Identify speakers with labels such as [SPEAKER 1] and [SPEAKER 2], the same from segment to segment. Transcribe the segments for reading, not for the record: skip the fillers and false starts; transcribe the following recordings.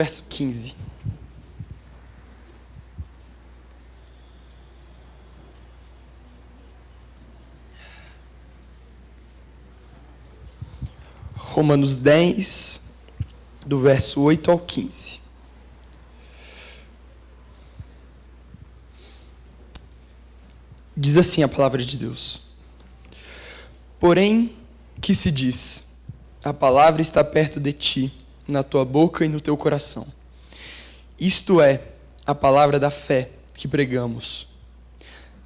[SPEAKER 1] verso 15. Romanos 10, do verso 8 ao 15. Diz assim a palavra de Deus: Porém, que se diz, a palavra está perto de ti, na tua boca e no teu coração. Isto é, a palavra da fé que pregamos.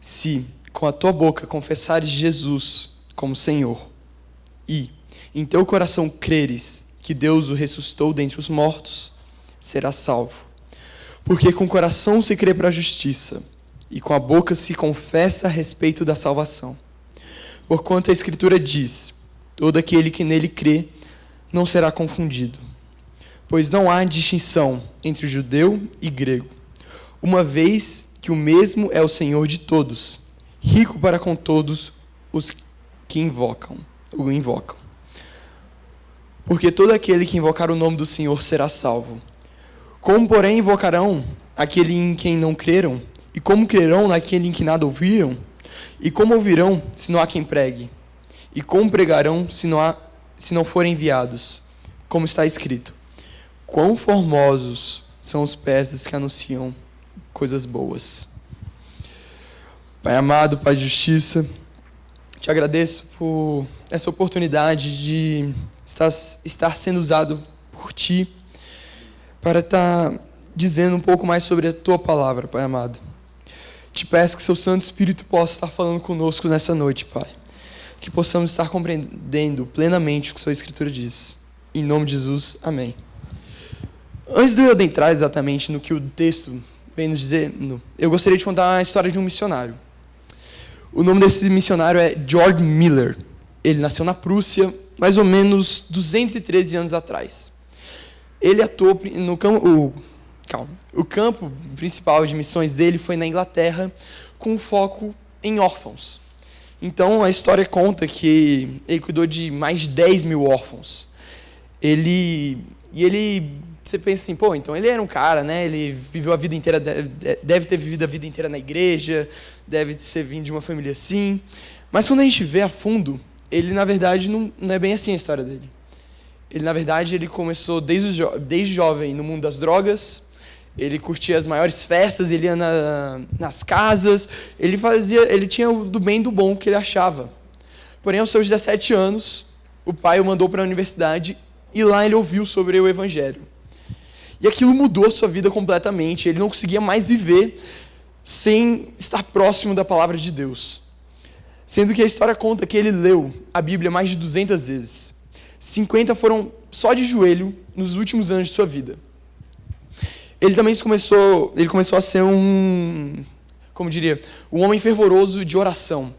[SPEAKER 1] Se, com a tua boca, confessares Jesus como Senhor, e, em teu coração creres que Deus o ressuscitou dentre os mortos, serás salvo. Porque com o coração se crê para a justiça, e com a boca se confessa a respeito da salvação. Porquanto a Escritura diz, todo aquele que nele crê não será confundido. Pois não há distinção entre judeu e grego, uma vez que o mesmo é o Senhor de todos, rico para com todos os que o invocam. Porque todo aquele que invocar o nome do Senhor será salvo. Como, porém, invocarão aquele em quem não creram? E como crerão naquele em que nada ouviram? E como ouvirão, se não há quem pregue? E como pregarão, se não forem enviados? Como está escrito: quão formosos são os pés dos que anunciam coisas boas. Pai amado, Pai de justiça, te agradeço por essa oportunidade de estar sendo usado por Ti para estar dizendo um pouco mais sobre a Tua palavra, Pai amado. Te peço que Seu Santo Espírito possa estar falando conosco nessa noite, Pai. Que possamos estar compreendendo plenamente o que Sua Escritura diz. Em nome de Jesus, amém. Antes de eu adentrar exatamente no que o texto vem nos dizendo, eu gostaria de contar a história de um missionário. O nome desse missionário é George Miller. Ele nasceu na Prússia, mais ou menos 213 anos atrás. Ele atuou no campo... O campo principal de missões dele foi na Inglaterra, com foco em órfãos. Então, a história conta que ele cuidou de mais de 10 mil órfãos. Você pensa assim, então ele era um cara, né? Ele viveu a vida inteira, deve ter vivido a vida inteira na igreja, deve ter vindo de uma família assim. Mas quando a gente vê a fundo, ele, na verdade, não é bem assim a história dele. Ele, na verdade, ele começou desde jovem no mundo das drogas. Ele curtia as maiores festas, ele ia nas casas, ele tinha do bem e do bom que ele achava. Porém, aos seus 17 anos, o pai o mandou para a universidade e lá ele ouviu sobre o Evangelho. E aquilo mudou a sua vida completamente. Ele não conseguia mais viver sem estar próximo da palavra de Deus. Sendo que a história conta que ele leu a Bíblia mais de 200 vezes. 50 foram só de joelho nos últimos anos de sua vida. Ele também começou a ser um homem fervoroso de oração.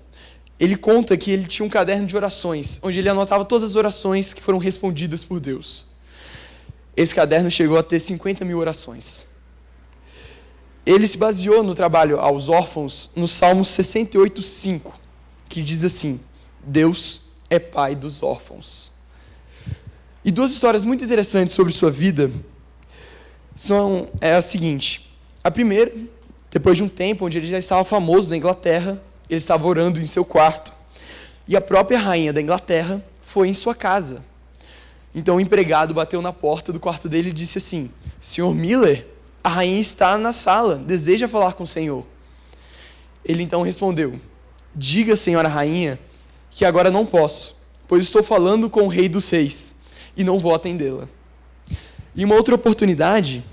[SPEAKER 1] Ele conta que ele tinha um caderno de orações, onde ele anotava todas as orações que foram respondidas por Deus. Esse caderno chegou a ter 50 mil orações. Ele se baseou no trabalho aos órfãos no Salmo 68:5, que diz assim: Deus é pai dos órfãos. E duas histórias muito interessantes sobre sua vida é a seguinte. A primeira, depois de um tempo onde ele já estava famoso na Inglaterra, ele estava orando em seu quarto, e a própria rainha da Inglaterra foi em sua casa. Então o empregado bateu na porta do quarto dele e disse assim: Senhor Miller, a rainha está na sala, deseja falar com o senhor. Ele então respondeu: Diga, senhora rainha, que agora não posso, pois estou falando com o rei dos reis, e não vou atendê-la. Em uma outra oportunidade,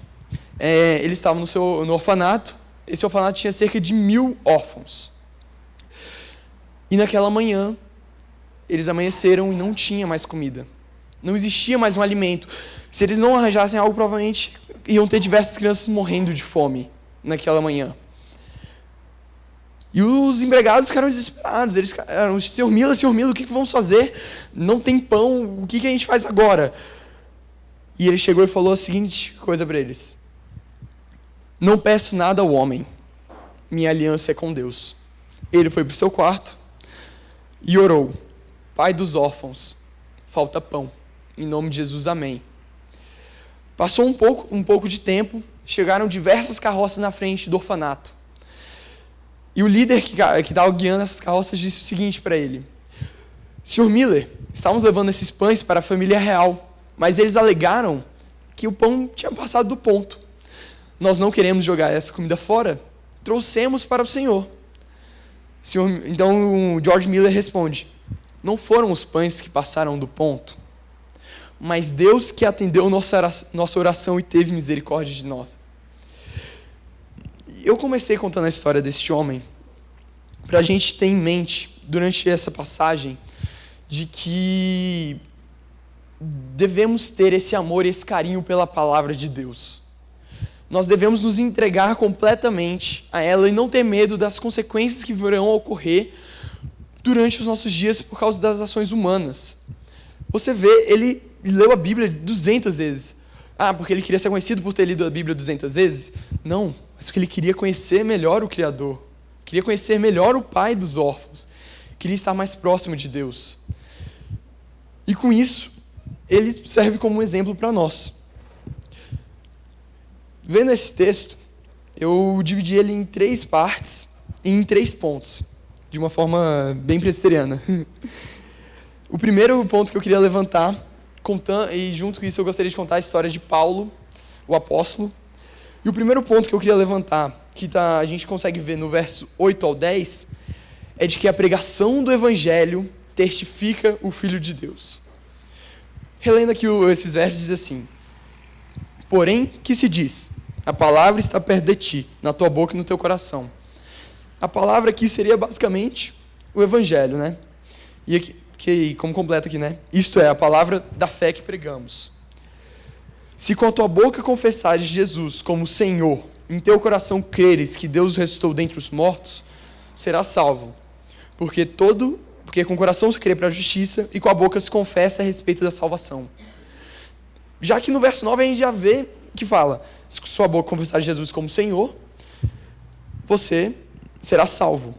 [SPEAKER 1] ele estava no orfanato. Esse orfanato tinha cerca de 1.000 órfãos. E naquela manhã, eles amanheceram e não tinha mais comida. Não existia mais um alimento. Se eles não arranjassem algo, provavelmente iam ter diversas crianças morrendo de fome naquela manhã. E os empregados ficaram desesperados. Eles ficaram: Senhor Miller, o que vamos fazer? Não tem pão, o que a gente faz agora? E ele chegou e falou a seguinte coisa para eles: Não peço nada ao homem, minha aliança é com Deus. Ele foi para o seu quarto e orou: Pai dos órfãos, falta pão. Em nome de Jesus, amém. Passou um pouco de tempo, chegaram diversas carroças na frente do orfanato. E o líder que estava guiando essas carroças disse o seguinte para ele: Sr. Miller, estávamos levando esses pães para a família real, mas eles alegaram que o pão tinha passado do ponto. Nós não queremos jogar essa comida fora, trouxemos para o senhor. Então o George Miller responde: não foram os pães que passaram do ponto, mas Deus que atendeu nossa oração e teve misericórdia de nós. Eu comecei contando a história deste homem para a gente ter em mente, durante essa passagem, de que devemos ter esse amor e esse carinho pela palavra de Deus. Nós devemos nos entregar completamente a ela e não ter medo das consequências que virão ocorrer durante os nossos dias por causa das ações humanas. Você vê, ele leu a Bíblia 200 vezes. Ah, porque ele queria ser conhecido por ter lido a Bíblia 200 vezes? Não, mas porque ele queria conhecer melhor o Criador. Queria conhecer melhor o Pai dos órfãos. Queria estar mais próximo de Deus. E com isso, ele serve como um exemplo para nós. Vendo esse texto, eu dividi ele em 3 partes e em 3 pontos, de uma forma bem presbiteriana. O primeiro ponto que eu queria levantar, e junto com isso eu gostaria de contar a história de Paulo, o apóstolo. E o primeiro ponto que eu queria levantar, que a gente consegue ver no verso 8 ao 10, é de que a pregação do Evangelho testifica o Filho de Deus. Relendo aqui esses versos, diz assim: porém, que se diz? A palavra está perto de ti, na tua boca e no teu coração. A palavra aqui seria basicamente o Evangelho, né? E aqui, como completa aqui, né? Isto é, a palavra da fé que pregamos. Se com a tua boca confessares Jesus como Senhor, em teu coração creres que Deus o ressuscitou dentre os mortos, serás salvo. Porque com o coração se crê para a justiça e com a boca se confessa a respeito da salvação. Já que no verso 9 a gente já vê que fala: se com sua boca confessar Jesus como Senhor, você será salvo.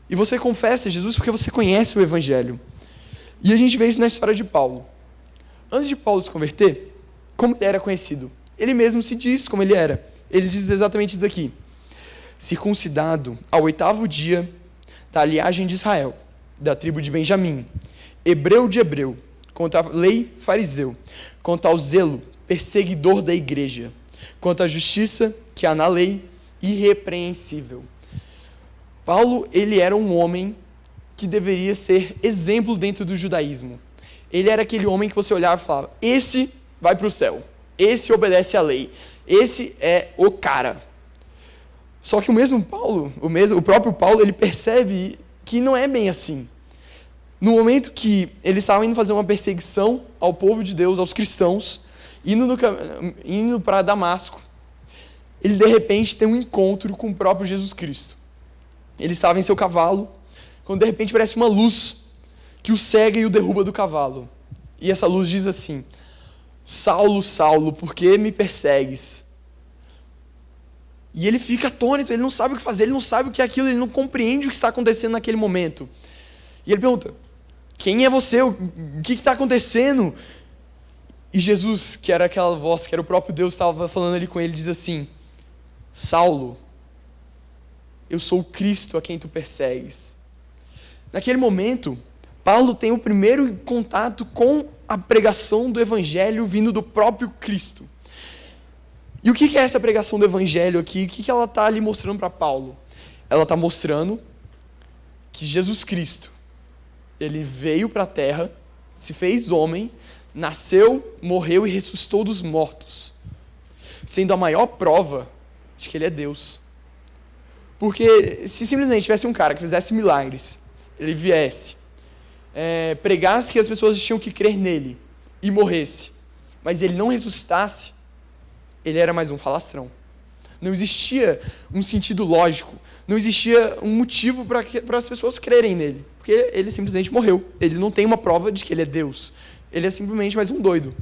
[SPEAKER 1] E você confessa Jesus porque você conhece o Evangelho. E a gente vê isso na história de Paulo. Antes de Paulo se converter, como ele era conhecido? Ele mesmo se diz como ele era. Ele diz exatamente isso daqui: circuncidado ao 8º dia da linhagem de Israel, da tribo de Benjamim, hebreu de hebreu, quanto à lei fariseu, quanto ao zelo perseguidor da igreja, quanto à justiça que há na lei, irrepreensível. Paulo, ele era um homem que deveria ser exemplo dentro do judaísmo. Ele era aquele homem que você olhava e falava: esse vai para o céu, esse obedece à lei, esse é o cara. Só que o próprio Paulo, ele percebe que não é bem assim. No momento que eles estavam indo fazer uma perseguição ao povo de Deus, aos cristãos, indo para Damasco, ele de repente tem um encontro com o próprio Jesus Cristo. Ele estava em seu cavalo, quando de repente aparece uma luz que o cega e o derruba do cavalo. E essa luz diz assim: Saulo, Saulo, por que me persegues? E ele fica atônito, ele não sabe o que fazer, ele não sabe o que é aquilo, ele não compreende o que está acontecendo naquele momento. E ele pergunta: quem é você? O que está acontecendo? E Jesus, que era aquela voz, que era o próprio Deus, estava falando ali com ele, diz assim: Saulo, eu sou o Cristo a quem tu persegues. Naquele momento, Paulo tem o primeiro contato com a pregação do Evangelho vindo do próprio Cristo. E o que é essa pregação do Evangelho aqui? O que ela está ali mostrando para Paulo? Ela está mostrando que Jesus Cristo, ele veio para a terra, se fez homem, nasceu, morreu e ressuscitou dos mortos, sendo a maior prova de que ele é Deus. Porque se simplesmente tivesse um cara que fizesse milagres, ele viesse, pregasse que as pessoas tinham que crer nele e morresse, mas ele não ressuscitasse, ele era mais um falastrão. Não existia um sentido lógico, não existia um motivo para as pessoas crerem nele, porque ele simplesmente morreu. Ele não tem uma prova de que ele é Deus. Ele é simplesmente mais um doido.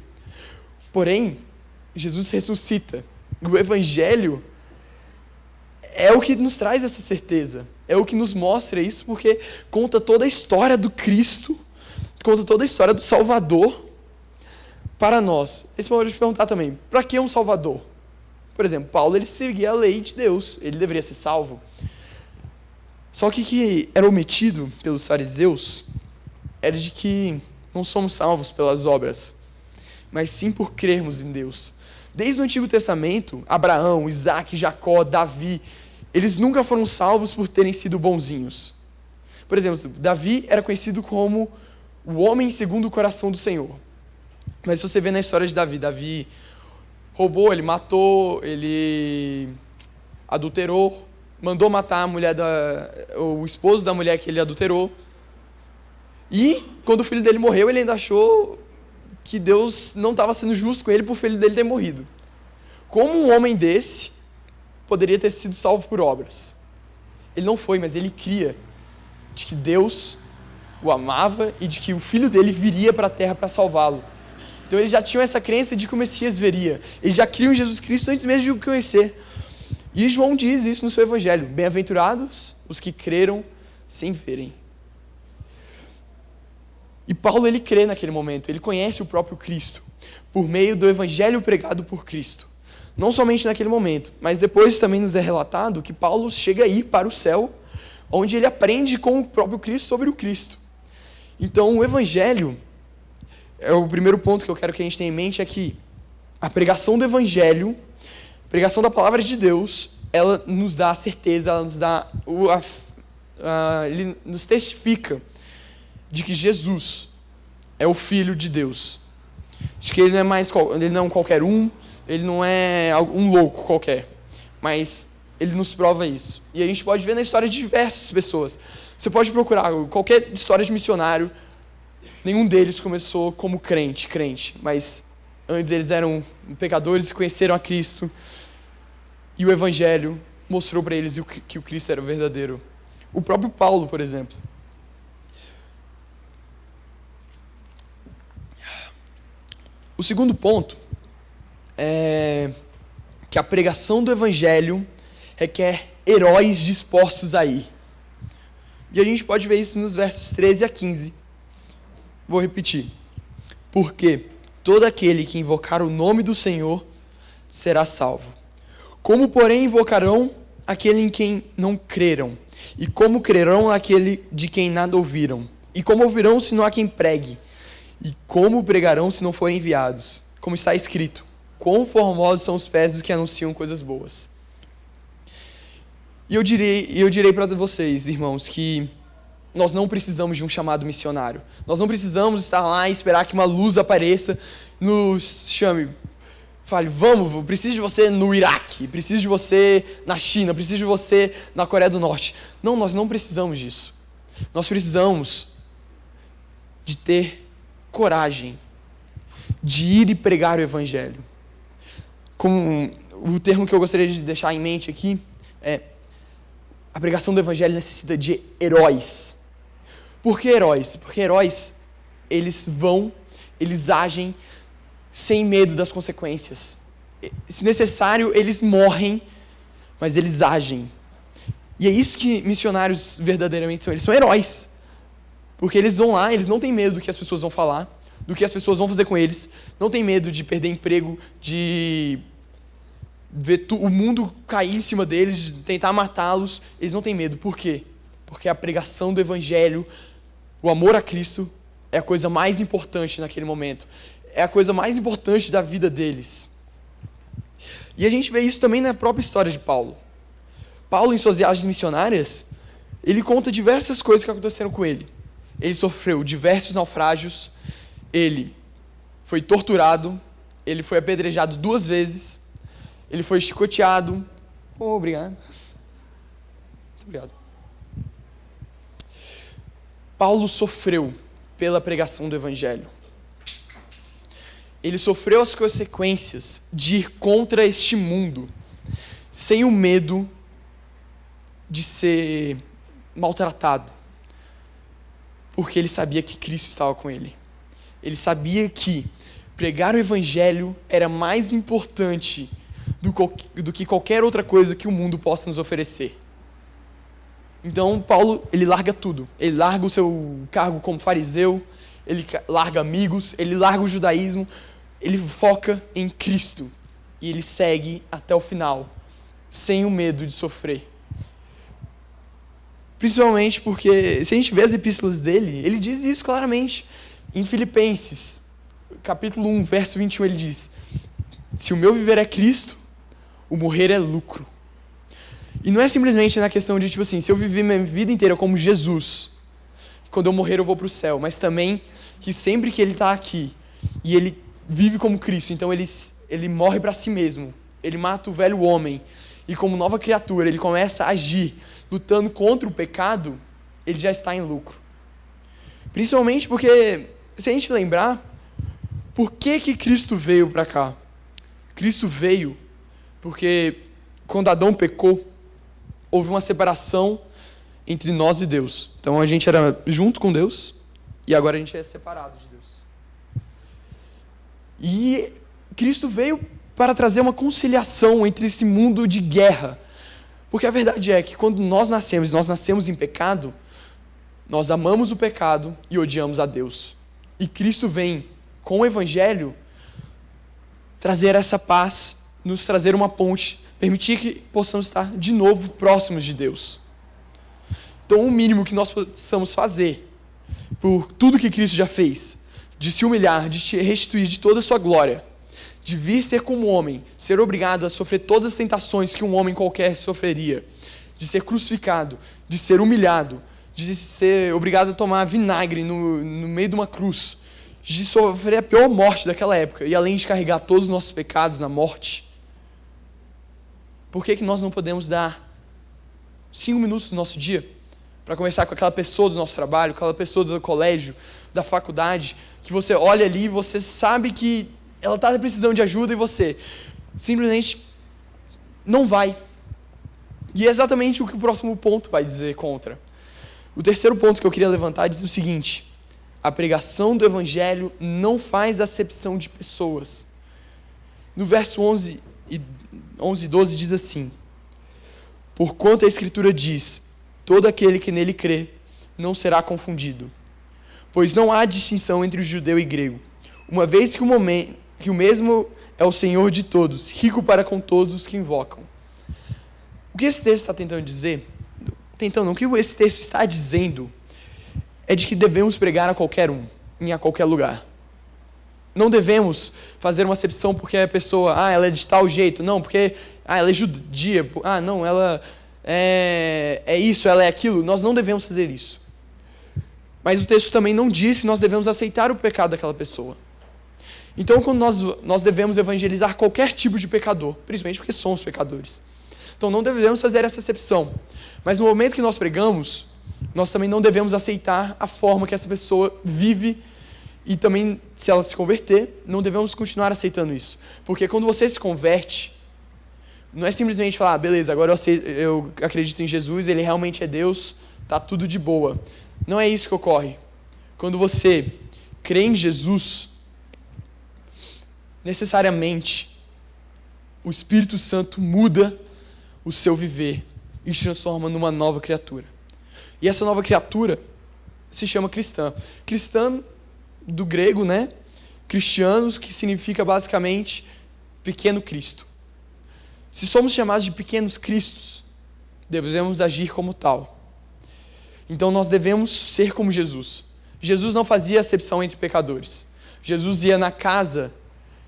[SPEAKER 1] Porém, Jesus ressuscita. O Evangelho é o que nos traz essa certeza. É o que nos mostra isso, porque conta toda a história do Cristo, conta toda a história do Salvador, para nós, esse momento de perguntar também, para que um Salvador? Por exemplo, Paulo, ele seguia a lei de Deus, ele deveria ser salvo. Só que o que era omitido pelos fariseus era de que não somos salvos pelas obras, mas sim por crermos em Deus. Desde o Antigo Testamento, Abraão, Isaac, Jacó, Davi, eles nunca foram salvos por terem sido bonzinhos. Por exemplo, Davi era conhecido como o homem segundo o coração do Senhor. Mas se você vê na história de Davi, Davi roubou, ele matou, ele adulterou, mandou matar a mulher o esposo da mulher que ele adulterou. E, quando o filho dele morreu, ele ainda achou que Deus não estava sendo justo com ele por o filho dele ter morrido. Como um homem desse poderia ter sido salvo por obras? Ele não foi, mas ele cria de que Deus o amava e de que o filho dele viria para a terra para salvá-lo. Então eles já tinham essa crença de que o Messias viria. Eles já criam em Jesus Cristo antes mesmo de o conhecer. E João diz isso no seu evangelho. Bem-aventurados os que creram sem verem. E Paulo, ele crê naquele momento. Ele conhece o próprio Cristo por meio do evangelho pregado por Cristo. Não somente naquele momento, mas depois também nos é relatado que Paulo chega a ir para o céu, onde ele aprende com o próprio Cristo sobre o Cristo. Então o evangelho, o primeiro ponto que eu quero que a gente tenha em mente é que a pregação do evangelho, a pregação da palavra de Deus, ela nos dá a certeza, ela nos dá ele nos testifica de que Jesus é o Filho de Deus. De que ele não é um qualquer um, ele não é um louco qualquer, mas ele nos prova isso. E a gente pode ver na história de diversas pessoas. Você pode procurar qualquer história de missionário, nenhum deles começou como crente, mas antes eles eram pecadores e conheceram a Cristo, e o Evangelho mostrou para eles que o Cristo era o verdadeiro. O próprio Paulo, por exemplo. O segundo ponto é que a pregação do Evangelho requer heróis dispostos a ir. E a gente pode ver isso nos versos 13 a 15. Vou repetir. Porque todo aquele que invocar o nome do Senhor será salvo. Como, porém, invocarão aquele em quem não creram? E como crerão aquele de quem nada ouviram? E como ouvirão se não há quem pregue? E como pregarão se não forem enviados? Como está escrito, quão formosos são os pés dos que anunciam coisas boas. E eu direi para vocês, irmãos, que nós não precisamos de um chamado missionário. Nós não precisamos estar lá e esperar que uma luz apareça, nos chame, fale, vamos, eu preciso de você no Iraque, preciso de você na China, preciso de você na Coreia do Norte. Não, nós não precisamos disso. Nós precisamos de ter coragem de ir e pregar o Evangelho. Como o termo que eu gostaria de deixar em mente aqui é: a pregação do Evangelho necessita de heróis. Por que heróis? Porque heróis, eles agem sem medo das consequências. Se necessário, eles morrem, mas eles agem. E é isso que missionários verdadeiramente são. Eles são heróis. Porque eles vão lá, eles não têm medo do que as pessoas vão falar, do que as pessoas vão fazer com eles, não têm medo de perder emprego, de ver o mundo cair em cima deles, de tentar matá-los. Eles não têm medo. Por quê? Porque a pregação do Evangelho, o amor a Cristo, é a coisa mais importante naquele momento. É a coisa mais importante da vida deles. E a gente vê isso também na própria história de Paulo. Paulo, em suas viagens missionárias, ele conta diversas coisas que aconteceram com ele. Ele sofreu diversos naufrágios, ele foi torturado, ele foi apedrejado 2 vezes, ele foi chicoteado. Obrigado. Muito obrigado. Paulo sofreu pela pregação do Evangelho. Ele sofreu as consequências de ir contra este mundo, sem o medo de ser maltratado, porque ele sabia que Cristo estava com ele. Ele sabia que pregar o Evangelho era mais importante do que qualquer outra coisa que o mundo possa nos oferecer. Então, Paulo, ele larga tudo. Ele larga o seu cargo como fariseu, ele larga amigos, ele larga o judaísmo, ele foca em Cristo e ele segue até o final, sem o medo de sofrer. Principalmente porque, se a gente vê as epístolas dele, ele diz isso claramente. Em Filipenses, capítulo 1, verso 21, ele diz: se o meu viver é Cristo, o morrer é lucro. E não é simplesmente na questão de, tipo assim, se eu viver minha vida inteira como Jesus, quando eu morrer eu vou para o céu, mas também que sempre que ele está aqui, e ele vive como Cristo, então ele morre para si mesmo, ele mata o velho homem, e como nova criatura ele começa a agir, lutando contra o pecado, ele já está em lucro. Principalmente porque, se a gente lembrar, por que Cristo veio para cá? Cristo veio porque quando Adão pecou, houve uma separação entre nós e Deus. Então a gente era junto com Deus e agora a gente é separado de Deus. E Cristo veio para trazer uma conciliação entre esse mundo de guerra. Porque a verdade é que quando nós nascemos em pecado, nós amamos o pecado e odiamos a Deus. E Cristo vem com o Evangelho trazer essa paz, nos trazer uma ponte, permitir que possamos estar de novo próximos de Deus. Então, o mínimo que nós possamos fazer, por tudo que Cristo já fez, de se humilhar, de te restituir de toda a sua glória, de vir ser como homem, ser obrigado a sofrer todas as tentações que um homem qualquer sofreria, de ser crucificado, de ser humilhado, de ser obrigado a tomar vinagre no meio de uma cruz, de sofrer a pior morte daquela época, e além de carregar todos os nossos pecados na morte, por que nós não podemos dar 5 minutos do nosso dia para conversar com aquela pessoa do nosso trabalho, aquela pessoa do colégio, da faculdade, que você olha ali e você sabe que ela está precisando de ajuda e você simplesmente não vai. E é exatamente o que o próximo ponto vai dizer contra. O terceiro ponto que eu queria levantar diz o seguinte: a pregação do Evangelho não faz acepção de pessoas. No verso 11 e 12 diz assim: porquanto a Escritura diz, todo aquele que nele crê não será confundido. Pois não há distinção entre o judeu e grego, uma vez que o mesmo é o Senhor de todos, rico para com todos os que invocam. O que esse texto está tentando dizer? O que esse texto está dizendo é de que devemos pregar a qualquer um, a qualquer lugar. Não devemos fazer uma acepção porque a pessoa, ela é de tal jeito. Não, porque, ela é judia. Não, ela é isso, ela é aquilo. Nós não devemos fazer isso. Mas o texto também não diz que nós devemos aceitar o pecado daquela pessoa. Então, quando nós devemos evangelizar qualquer tipo de pecador, principalmente porque somos pecadores. Então, não devemos fazer essa acepção. Mas no momento que nós pregamos, nós também não devemos aceitar a forma que essa pessoa vive. E também, se ela se converter, não devemos continuar aceitando isso. Porque quando você se converte, não é simplesmente falar, beleza, agora eu acredito em Jesus, ele realmente é Deus, tá tudo de boa. Não é isso que ocorre. Quando você crê em Jesus, necessariamente, o Espírito Santo muda o seu viver e te transforma numa nova criatura. E essa nova criatura se chama cristã. Cristã do grego, né? Cristianos, que significa basicamente pequeno Cristo. Se somos chamados de pequenos cristos, devemos agir como tal. Então nós devemos ser como Jesus. Jesus não fazia acepção entre pecadores. Jesus ia na casa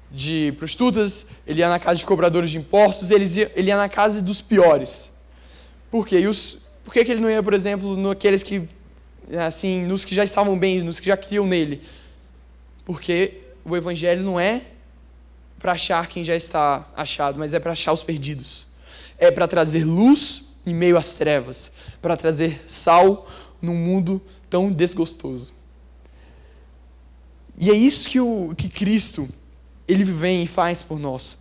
[SPEAKER 1] de prostitutas, ele ia na casa de cobradores de impostos, ele ia na casa dos piores. Por quê? Por que ele não ia, por exemplo, naqueles que, assim, nos que já estavam bem, nos que já criam nele? Porque o Evangelho não é para achar quem já está achado, mas é para achar os perdidos. É para trazer luz em meio às trevas, para trazer sal num mundo tão desgostoso. E é isso que Cristo, ele vem e faz por nós.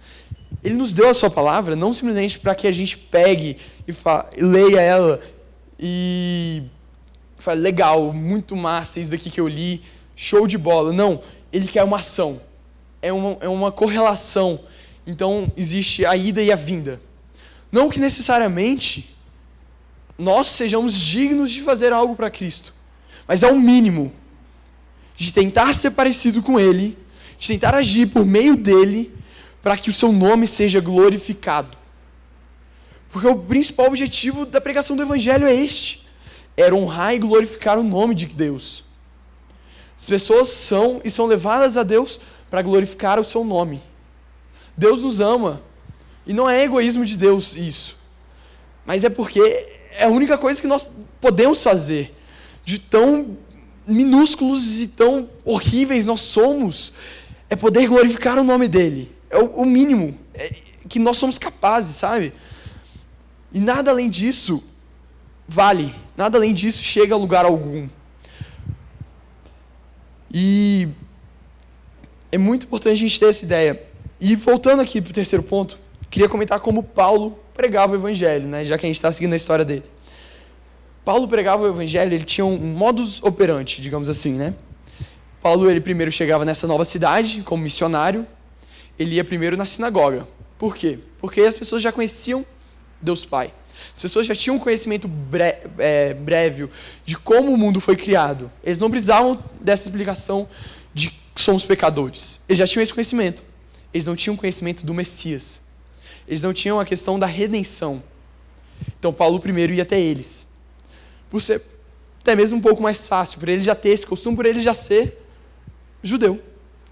[SPEAKER 1] Ele nos deu a sua palavra, não simplesmente para que a gente pegue e leia ela e fale, legal, muito massa isso daqui que eu li, show de bola. Não, ele quer uma ação. É uma correlação. Então, existe a ida e a vinda. Não que necessariamente nós sejamos dignos de fazer algo para Cristo, mas é o mínimo de tentar ser parecido com Ele, de tentar agir por meio dele para que o seu nome seja glorificado. Porque o principal objetivo da pregação do evangelho é este: era honrar e glorificar o nome de Deus. As pessoas são levadas a Deus para glorificar o seu nome. Deus nos ama. E não é egoísmo de Deus isso. Mas é porque é a única coisa que nós podemos fazer. De tão minúsculos e tão horríveis nós somos, é poder glorificar o nome dele. É o mínimo que nós somos capazes, sabe? E nada além disso vale. Nada além disso chega a lugar algum. E é muito importante a gente ter essa ideia. E voltando aqui para o terceiro ponto, queria comentar como Paulo pregava o evangelho, né? Já que a gente está seguindo a história dele. Paulo pregava o evangelho, ele tinha um modus operandi, digamos assim, né? Paulo, ele primeiro chegava nessa nova cidade como missionário, ele ia primeiro na sinagoga. Por quê? Porque as pessoas já conheciam Deus Pai. As pessoas já tinham um conhecimento breve de como o mundo foi criado. Eles não precisavam dessa explicação de que somos pecadores. Eles já tinham esse conhecimento. Eles não tinham conhecimento do Messias. Eles não tinham a questão da redenção. Então Paulo primeiro ia até eles. Por ser até mesmo um pouco mais fácil, por ele já ter esse costume, por ele já ser judeu.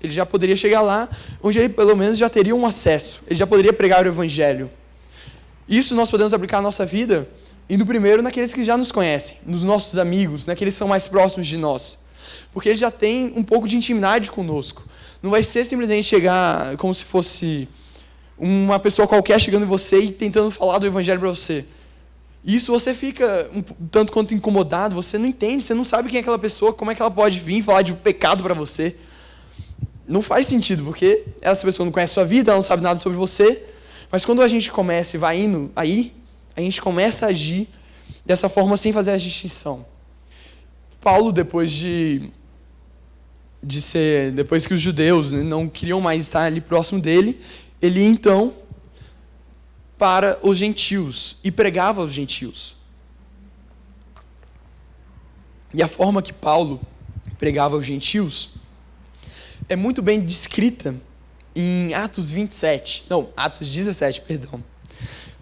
[SPEAKER 1] Ele já poderia chegar lá, onde ele pelo menos já teria um acesso. Ele já poderia pregar o evangelho. Isso nós podemos aplicar à nossa vida, indo primeiro naqueles que já nos conhecem, nos nossos amigos, naqueles que são mais próximos de nós. Porque eles já têm um pouco de intimidade conosco. Não vai ser simplesmente chegar como se fosse uma pessoa qualquer chegando em você e tentando falar do evangelho para você. Isso você fica um tanto quanto incomodado, você não entende, você não sabe quem é aquela pessoa, como é que ela pode vir falar de pecado para você. Não faz sentido, porque essa pessoa não conhece a sua vida, ela não sabe nada sobre você. Mas quando a gente começa e vai indo aí, a gente começa a agir dessa forma sem fazer a distinção. Paulo, depois depois que os judeus, né, não queriam mais estar ali próximo dele, ele ia então para os gentios e pregava aos gentios. E a forma que Paulo pregava aos gentios é muito bem descrita em Atos 17,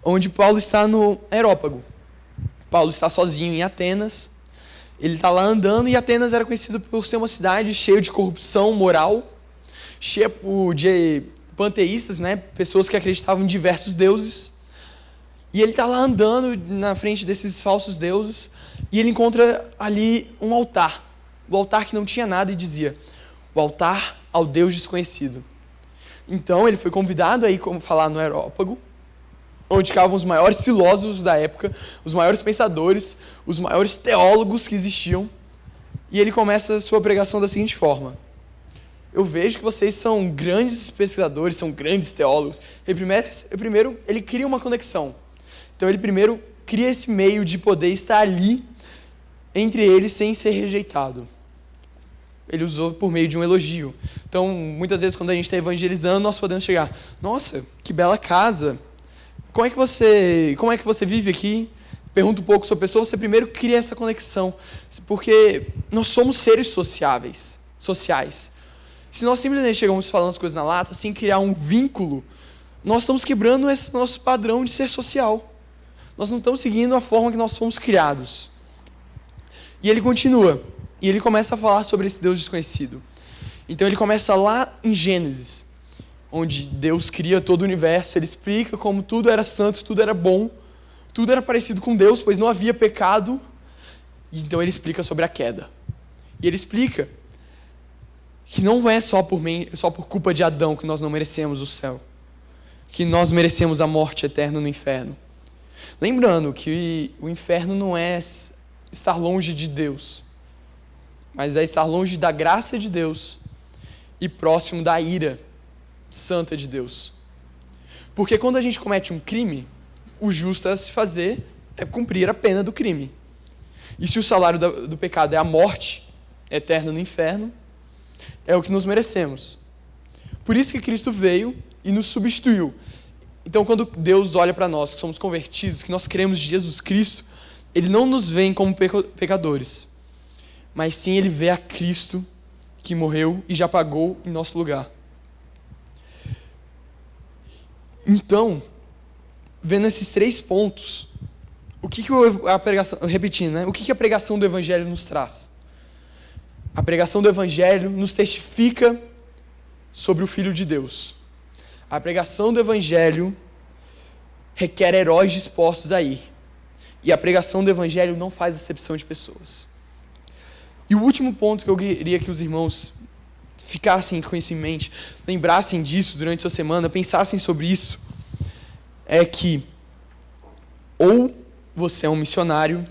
[SPEAKER 1] onde Paulo está no Areópago. Paulo está sozinho em Atenas, ele está lá andando, e Atenas era conhecida por ser uma cidade cheia de corrupção moral, cheia de panteístas, né? Pessoas que acreditavam em diversos deuses. E ele está lá andando na frente desses falsos deuses, e ele encontra ali um altar. O altar que não tinha nada, e dizia: o altar ao Deus desconhecido. Então ele foi convidado a ir falar no Areópago, onde ficavam os maiores filósofos da época, os maiores pensadores, os maiores teólogos que existiam. E ele começa a sua pregação da seguinte forma: eu vejo que vocês são grandes pesquisadores, são grandes teólogos. Primeiro, ele cria uma conexão. Então ele primeiro cria esse meio de poder estar ali entre eles sem ser rejeitado. Ele usou por meio de um elogio. Então, muitas vezes, quando a gente está evangelizando, nós podemos chegar: nossa, que bela casa. Como é que você vive aqui? Pergunta um pouco sobre a pessoa. Você primeiro cria essa conexão. Porque nós somos seres sociais. Se nós simplesmente chegamos falando as coisas na lata, sem criar um vínculo, nós estamos quebrando esse nosso padrão de ser social. Nós não estamos seguindo a forma que nós fomos criados. E ele continua. E ele começa a falar sobre esse Deus desconhecido. Então ele começa lá em Gênesis, onde Deus cria todo o universo. Ele explica como tudo era santo, tudo era bom, tudo era parecido com Deus, pois não havia pecado. E então ele explica sobre a queda. E ele explica que não é só por culpa de Adão que nós não merecemos o céu, que nós merecemos a morte eterna no inferno. Lembrando que o inferno não é estar longe de Deus, mas é estar longe da graça de Deus e próximo da ira santa de Deus. Porque quando a gente comete um crime, o justo a se fazer é cumprir a pena do crime. E se o salário do pecado é a morte eterna no inferno, é o que nos merecemos. Por isso que Cristo veio e nos substituiu. Então, quando Deus olha para nós, que somos convertidos, que nós cremos em Jesus Cristo, Ele não nos vê como pecadores, mas sim Ele vê a Cristo que morreu e já pagou em nosso lugar. Então, vendo esses 3 pontos, o que a pregação, repetindo, né? O que a pregação do Evangelho nos traz? A pregação do Evangelho nos testifica sobre o Filho de Deus. A pregação do Evangelho requer heróis dispostos a ir. E a pregação do Evangelho não faz acepção de pessoas. E o último ponto que eu queria que os irmãos ficassem com isso em mente, lembrassem disso durante a sua semana, pensassem sobre isso, é que ou você é um missionário,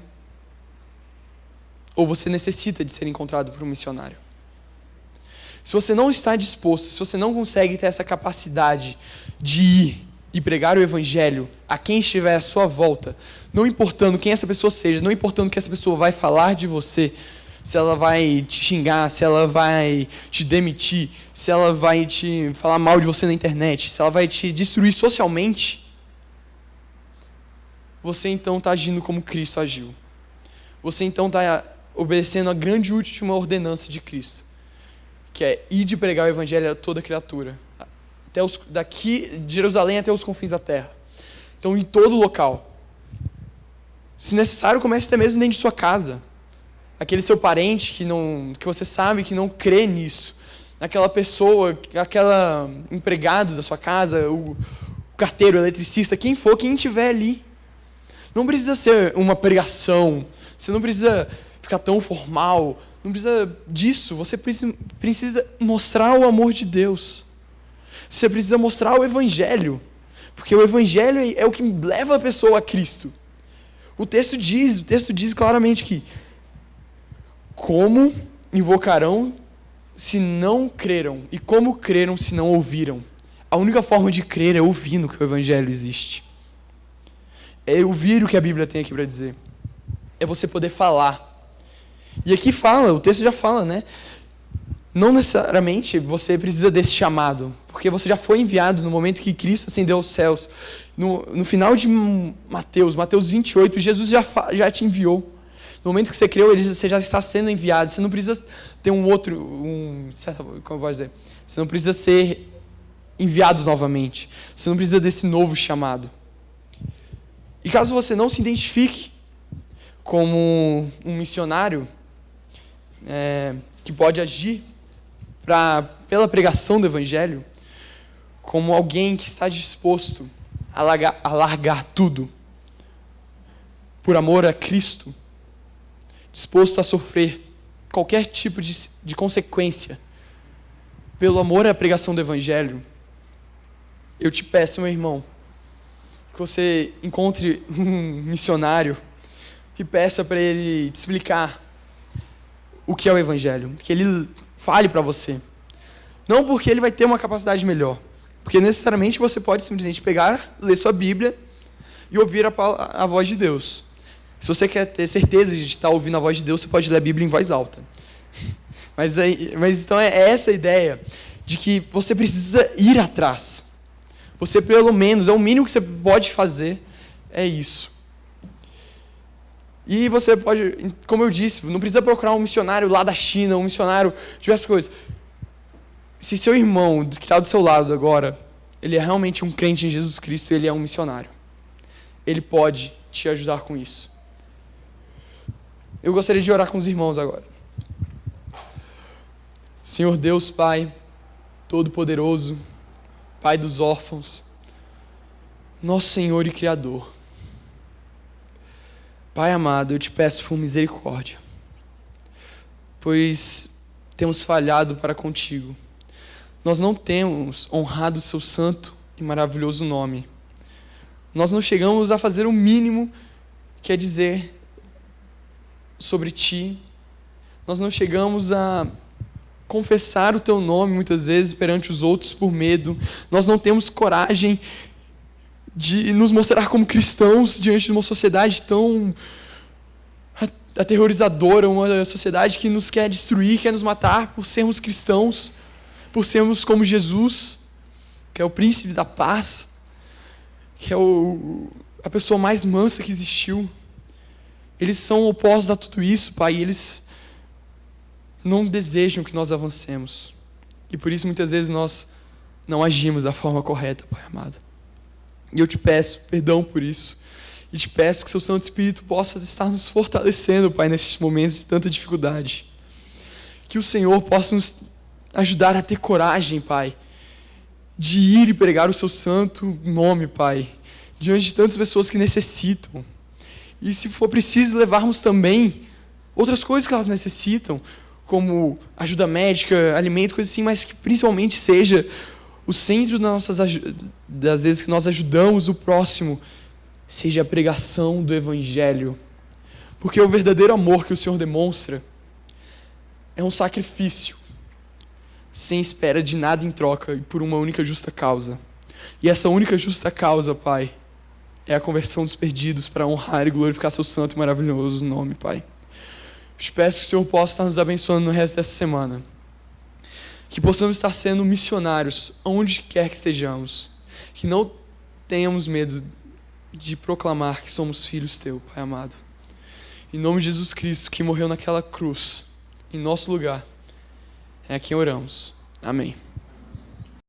[SPEAKER 1] ou você necessita de ser encontrado por um missionário. Se você não está disposto, se você não consegue ter essa capacidade de ir e pregar o Evangelho a quem estiver à sua volta, não importando quem essa pessoa seja, não importando o que essa pessoa vai falar de você, se ela vai te xingar, se ela vai te demitir, se ela vai te falar mal de você na internet, se ela vai te destruir socialmente, você então está agindo como Cristo agiu. Você então está obedecendo a grande última ordenança de Cristo, que é ir de pregar o Evangelho a toda criatura, daqui de Jerusalém até os confins da terra. Então, em todo local. Se necessário, comece até mesmo dentro de sua casa. Aquele seu parente que você sabe que não crê nisso. Aquela pessoa, aquela empregado da sua casa, o carteiro, o eletricista, quem for, quem estiver ali. Não precisa ser uma pregação. Você não precisa ficar tão formal. Não precisa disso. Você precisa mostrar o amor de Deus. Você precisa mostrar o Evangelho. Porque o Evangelho é o que leva a pessoa a Cristo. O texto diz claramente que como invocarão se não creram? E como creram se não ouviram? A única forma de crer é ouvindo que o Evangelho existe. É ouvir o que a Bíblia tem aqui para dizer. É você poder falar. E aqui o texto já fala, né? Não necessariamente você precisa desse chamado, porque você já foi enviado no momento que Cristo ascendeu aos céus. No final de Mateus 28, Jesus já te enviou. No momento que você creu, você já está sendo enviado. Você não precisa ter como eu posso dizer? Você não precisa ser enviado novamente. Você não precisa desse novo chamado. E caso você não se identifique como um missionário que pode agir pela pregação do Evangelho, como alguém que está disposto a largar tudo por amor a Cristo, disposto a sofrer qualquer tipo de consequência pelo amor à pregação do Evangelho, eu te peço, meu irmão, que você encontre um missionário e peça para ele te explicar o que é o Evangelho, que ele fale para você. Não porque ele vai ter uma capacidade melhor, porque necessariamente você pode simplesmente pegar, ler sua Bíblia e ouvir a voz de Deus. Se você quer ter certeza de estar ouvindo a voz de Deus, você pode ler a Bíblia em voz alta. Mas então é essa a ideia de que você precisa ir atrás. Você, pelo menos, é o mínimo que você pode fazer, é isso. E você pode, como eu disse, não precisa procurar um missionário lá da China, um missionário de diversas coisas. Se seu irmão, que está do seu lado agora, ele é realmente um crente em Jesus Cristo, ele é um missionário. Ele pode te ajudar com isso. Eu gostaria de orar com os irmãos agora. Senhor Deus, Pai Todo-Poderoso, Pai dos órfãos, nosso Senhor e Criador. Pai amado, eu te peço por misericórdia, pois temos falhado para contigo. Nós não temos honrado o seu santo e maravilhoso nome. Nós não chegamos a fazer o mínimo que é dizer sobre ti. Nós não chegamos a confessar o teu nome muitas vezes perante os outros por medo. Nós não temos coragem de nos mostrar como cristãos diante de uma sociedade tão aterrorizadora, uma sociedade que nos quer destruir, quer nos matar por sermos cristãos, por sermos como Jesus, que é o príncipe da paz, que é a pessoa mais mansa que existiu. Eles são opostos a tudo isso, Pai, e eles não desejam que nós avancemos. E por isso, muitas vezes, nós não agimos da forma correta, Pai amado. E eu te peço perdão por isso. E te peço que seu Santo Espírito possa estar nos fortalecendo, Pai, nesses momentos de tanta dificuldade. Que o Senhor possa nos ajudar a ter coragem, Pai, de ir e pregar o seu santo nome, Pai, diante de tantas pessoas que necessitam. E se for preciso, levarmos também outras coisas que elas necessitam, como ajuda médica, alimento, coisas assim, mas que principalmente seja o centro das vezes que nós ajudamos o próximo, seja a pregação do Evangelho. Porque o verdadeiro amor que o Senhor demonstra é um sacrifício, sem espera de nada em troca e por uma única justa causa. E essa única justa causa, Pai, é a conversão dos perdidos para honrar e glorificar seu santo e maravilhoso nome, Pai. Eu te peço que o Senhor possa estar nos abençoando no resto dessa semana. Que possamos estar sendo missionários onde quer que estejamos. Que não tenhamos medo de proclamar que somos filhos teu, Pai amado. Em nome de Jesus Cristo, que morreu naquela cruz, em nosso lugar, é a quem oramos. Amém.